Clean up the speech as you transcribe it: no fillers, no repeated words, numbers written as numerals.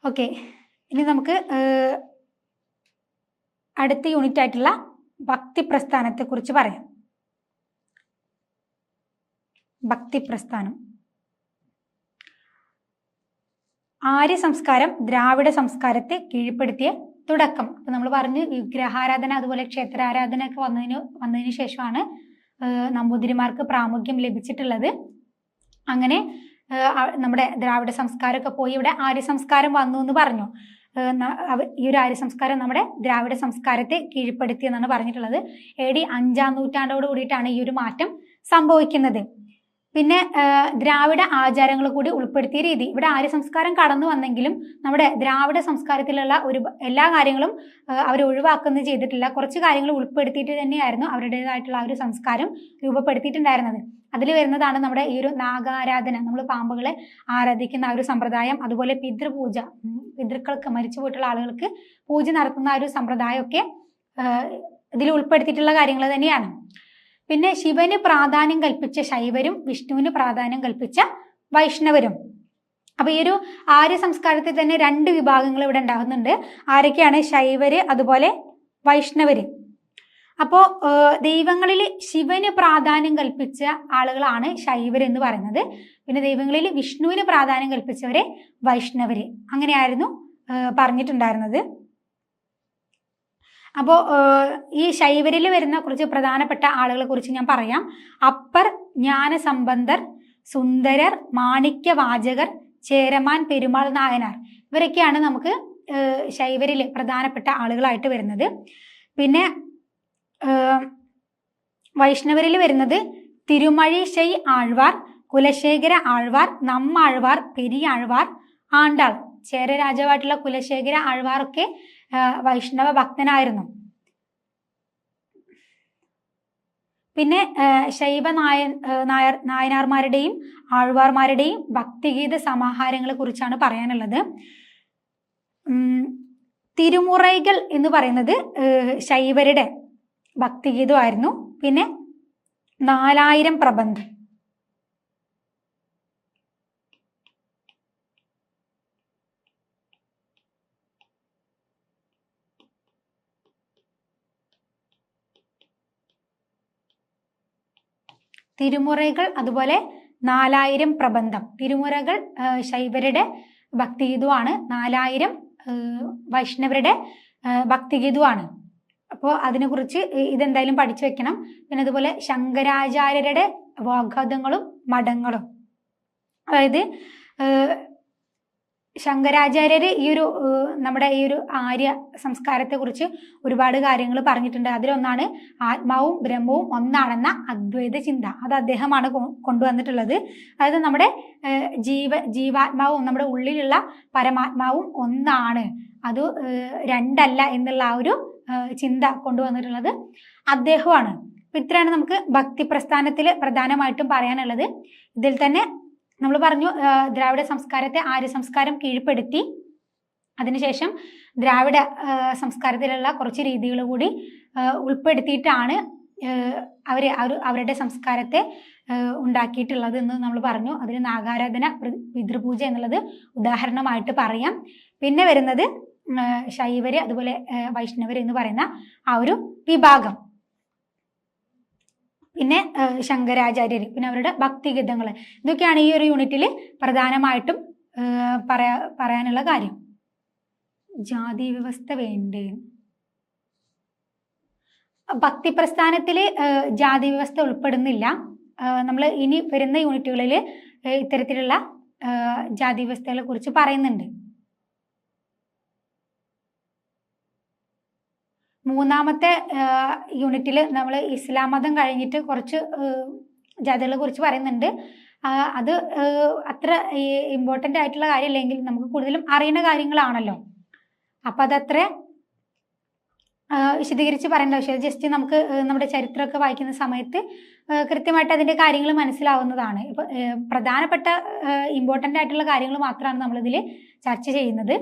Okay, ഇനി നമുക്ക് അടുത്ത യൂണിറ്റ് ആയിട്ടുള്ള ഭക്തി പ്രസ്ഥാനത്തെ കുറിച്ച് പറയാം. ഭക്തി പ്രസ്ഥാനം. ആര്യ സംസ്കാരം ദ്രാവിഡ സംസ്കാരത്തെ കീഴ്പ്പെടുത്തിയ തുടക്കം. ഇപ്പൊ നമ്മൾ പറഞ്ഞു വിഗ്രഹാരാധന അതുപോലെ ക്ഷേത്രാരാധന ഒക്കെ വന്നതിന് ശേഷമാണ് നമ്പൂതിരിമാർക്ക് പ്രാമുഖ്യം ലഭിച്ചിട്ടുള്ളത്. അങ്ങനെ നമ്മുടെ ദ്രാവിഡ സംസ്കാരമൊക്കെ പോയി ഇവിടെ ആര്യ സംസ്കാരം വന്നു എന്ന് പറഞ്ഞു. ഈ ഒരു ആര്യ സംസ്കാരം നമ്മുടെ ദ്രാവിഡ സംസ്കാരത്തെ കീഴ്പ്പെടുത്തി എന്നാണ് പറഞ്ഞിട്ടുള്ളത്. AD 5-ാം നൂറ്റാണ്ടോട് കൂടിയിട്ടാണ് ഈ ഒരു മാറ്റം സംഭവിക്കുന്നത്. പിന്നെ ദ്രാവിഡ ആചാരങ്ങൾ കൂടി ഉൾപ്പെടുത്തിയ രീതി. ഇവിടെ ആര്യ സംസ്കാരം കടന്നു വന്നെങ്കിലും നമ്മുടെ ദ്രാവിഡ സംസ്കാരത്തിലുള്ള എല്ലാ കാര്യങ്ങളും അവർ ഒഴിവാക്കുന്നത് ചെയ്തിട്ടില്ല. കുറച്ച് കാര്യങ്ങൾ ഉൾപ്പെടുത്തിയിട്ട് തന്നെയായിരുന്നു അവരുടേതായിട്ടുള്ള ആ ഒരു സംസ്കാരം രൂപപ്പെടുത്തിയിട്ടുണ്ടായിരുന്നത്. അതിൽ വരുന്നതാണ് നമ്മുടെ ഈ ഒരു നാഗാരാധന, നമ്മൾ പാമ്പുകളെ ആരാധിക്കുന്ന ആ ഒരു സമ്പ്രദായം, അതുപോലെ പിതൃപൂജ, പിതൃക്കൾക്ക് മരിച്ചു പോയിട്ടുള്ള ആളുകൾക്ക് പൂജ നടത്തുന്ന ആ ഒരു സമ്പ്രദായമൊക്കെ ഇതിൽ ഉൾപ്പെടുത്തിയിട്ടുള്ള കാര്യങ്ങൾ തന്നെയാണ്. പിന്നെ ശിവന് പ്രാധാന്യം കൽപ്പിച്ച ശൈവരും വിഷ്ണുവിന് പ്രാധാന്യം കൽപ്പിച്ച വൈഷ്ണവരും. അപ്പൊ ഈ ഒരു ആര്യ സംസ്കാരത്തിൽ തന്നെ 2 വിഭാഗങ്ങൾ ഇവിടെ ഉണ്ടാകുന്നുണ്ട്. ആരൊക്കെയാണ്? ശൈവര് അതുപോലെ വൈഷ്ണവര്. അപ്പോ ദൈവങ്ങളിൽ ശിവന് പ്രാധാന്യം കൽപ്പിച്ച ആളുകളാണ് ശൈവര് എന്ന് പറയുന്നത്. പിന്നെ ദൈവങ്ങളിൽ വിഷ്ണുവിന് പ്രാധാന്യം കൽപ്പിച്ചവരെ വൈഷ്ണവര്. അങ്ങനെയായിരുന്നു പറഞ്ഞിട്ടുണ്ടായിരുന്നത്. അപ്പോൾ ഈ ശൈവരിൽ വരുന്ന കുറച്ച് പ്രധാനപ്പെട്ട ആളുകളെ കുറിച്ച് ഞാൻ പറയാം. അപ്പർ, ജ്ഞാനസമ്പന്തർ, സുന്ദരർ, മാണിക്യവാചകർ, ചേരമാൻ, പെരുമാൾ നായനാർ. ഇവരൊക്കെയാണ് നമുക്ക് ശൈവരിൽ പ്രധാനപ്പെട്ട ആളുകളായിട്ട് വരുന്നത്. പിന്നെ വൈഷ്ണവരിൽ വരുന്നത് തിരുമഴിശൈ ആഴ്വാർ, കുലശേഖര ആഴ്വാർ, നമ്മാഴ്വാർ, പെരിയാഴ്വാർ, ആണ്ടാൾ. ചേര രാജാവായിട്ടുള്ള കുലശേഖര ആഴ്വാറൊക്കെ വൈഷ്ണവ ഭക്തനായിരുന്നു. പിന്നെ ശൈവ നായനാർമാരുടെയും ആഴ്വാർമാരുടെയും ഭക്തിഗീത സമാഹാരങ്ങളെ കുറിച്ചാണ് പറയാനുള്ളത്. തിരുമുറൈകൾ എന്ന് പറയുന്നത് ശൈവരുടെ ഭക്തിഗീതമായിരുന്നു. പിന്നെ 4000 പ്രബന്ധം. തിരുമുറകൾ അതുപോലെ 4000 പ്രബന്ധം. തിരുമുറകൾ ശൈവരുടെ ഭക്തിഗീതമാണ്, 4000 വൈഷ്ണവരുടെ ഭക്തിഗീതമാണ്. അപ്പോൾ അതിനെക്കുറിച്ച് ഇതെന്തായാലും പഠിച്ചു വെക്കണം. പിന്നെ അതുപോലെ ശങ്കരാചാര്യരുടെ വാഗ്വാദങ്ങളും മഠങ്ങളും. അതായത് ശങ്കരാചാര്യര് ഈ ഒരു നമ്മുടെ ഈ ഒരു ആര്യ സംസ്കാരത്തെ കുറിച്ച് ഒരുപാട് കാര്യങ്ങൾ പറഞ്ഞിട്ടുണ്ട്. അതിലൊന്നാണ് ആത്മാവും ബ്രഹ്മവും ഒന്നാണെന്ന അദ്വൈത ചിന്ത. അത് അദ്ദേഹമാണ് കൊണ്ടുവന്നിട്ടുള്ളത്. അതായത് നമ്മുടെ ജീവാത്മാവും നമ്മുടെ ഉള്ളിലുള്ള പരമാത്മാവും ഒന്നാണ്, അത് രണ്ടല്ല എന്നുള്ള ആ ഒരു ചിന്ത കൊണ്ടുവന്നിട്ടുള്ളത് അദ്ദേഹമാണ്. അപ്പൊ ഇത്രയാണ് നമുക്ക് ഭക്തി പ്രസ്ഥാനത്തിൽ പ്രധാനമായിട്ടും പറയാനുള്ളത്. ഇതിൽ തന്നെ നമ്മൾ പറഞ്ഞു ദ്രാവിഡ സംസ്കാരത്തെ ആര്യ സംസ്കാരം കീഴ്പ്പെടുത്തി. അതിനുശേഷം ദ്രാവിഡ സംസ്കാരത്തിലുള്ള കുറച്ച് രീതികൾ കൂടി ഉൾപ്പെടുത്തിയിട്ടാണ് അവരുടെ സംസ്കാരത്തെ ഉണ്ടാക്കിയിട്ടുള്ളത് എന്ന് നമ്മൾ പറഞ്ഞു. അതിന് നാഗാരാധന, പിതൃപൂജ എന്നുള്ളത് ഉദാഹരണമായിട്ട് പറയാം. പിന്നെ വരുന്നത് ശൈവര് അതുപോലെ വൈഷ്ണവര് എന്ന് പറയുന്ന ആ ഒരു വിഭാഗം. പിന്നെ ശങ്കരാചാര്യര്, പിന്നെ അവരുടെ ഭക്തിഗീതങ്ങൾ. ഇതൊക്കെയാണ് ഈ ഒരു യൂണിറ്റിൽ പ്രധാനമായിട്ടും പറയാനുള്ള കാര്യം. ജാതി വ്യവസ്ഥ വേണ്ടേ? ഭക്തി പ്രസ്ഥാനത്തില് ജാതി വ്യവസ്ഥ ഉൾപ്പെടുന്നില്ല. നമ്മൾ ഇനി വരുന്ന യൂണിറ്റുകളിൽ ഇത്തരത്തിലുള്ള ജാതി വ്യവസ്ഥകളെ കുറിച്ച് പറയുന്നുണ്ട്. 3-ാമത്തെ യൂണിറ്റിൽ നമ്മൾ ഇസ്ലാം മതം കഴിഞ്ഞിട്ട് കുറച്ച് ജാതികളെ കുറിച്ച് പറയുന്നുണ്ട്. അത് അത്ര ഇമ്പോർട്ടൻ്റ് ആയിട്ടുള്ള കാര്യമില്ലെങ്കിൽ നമുക്ക് കൂടുതലും അറിയുന്ന കാര്യങ്ങളാണല്ലോ. അപ്പം അതത്ര വിശദീകരിച്ച് പറയേണ്ട ആവശ്യം. ജസ്റ്റ് നമുക്ക് നമ്മുടെ ചരിത്രമൊക്കെ വായിക്കുന്ന സമയത്ത് കൃത്യമായിട്ട് അതിൻ്റെ കാര്യങ്ങൾ മനസ്സിലാവുന്നതാണ്. ഇപ്പം പ്രധാനപ്പെട്ട ഇമ്പോർട്ടൻ്റ് ആയിട്ടുള്ള കാര്യങ്ങൾ മാത്രമാണ് നമ്മളിതിൽ ചർച്ച ചെയ്യുന്നത്.